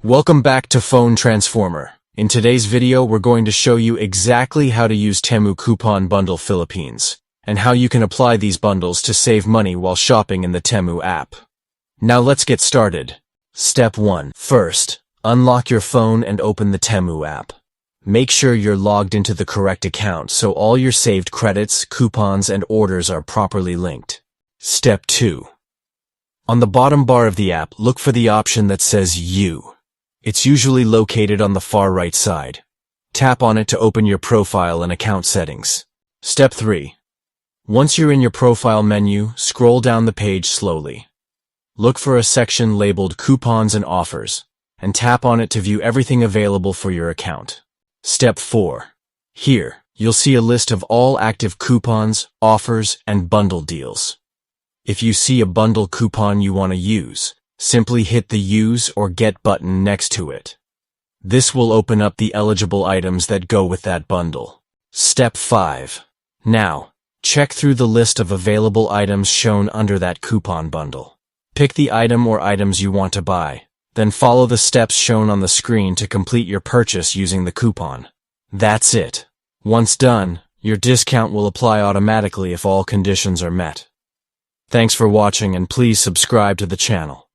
Welcome back to Phone Transformer. In today's video, we're going to show you exactly how to use Temu Coupon Bundle Philippines, and how you can apply these bundles to save money while shopping in the Temu app. Now let's get started. Step 1. First, unlock your phone and open the Temu app. Make sure you're logged into the correct account so all your saved credits, coupons, and orders are properly linked. Step 2. On the bottom bar of the app, look for the option that says You. It's usually located on the far right side. Tap on it to open your profile and account settings. Step 3. Once you're in your profile menu, scroll down the page slowly. Look for a section labeled Coupons and Offers, and tap on it to view everything available for your account. Step 4. Here, you'll see a list of all active coupons, offers, and bundle deals. If you see a bundle coupon you want to use, simply hit the Use or Get button next to it. This will open up the eligible items that go with that bundle. Step 5. Now, check through the list of available items shown under that coupon bundle. Pick the item or items you want to buy, then follow the steps shown on the screen to complete your purchase using the coupon. That's it. Once done, your discount will apply automatically if all conditions are met. Thanks for watching, and please subscribe to the channel.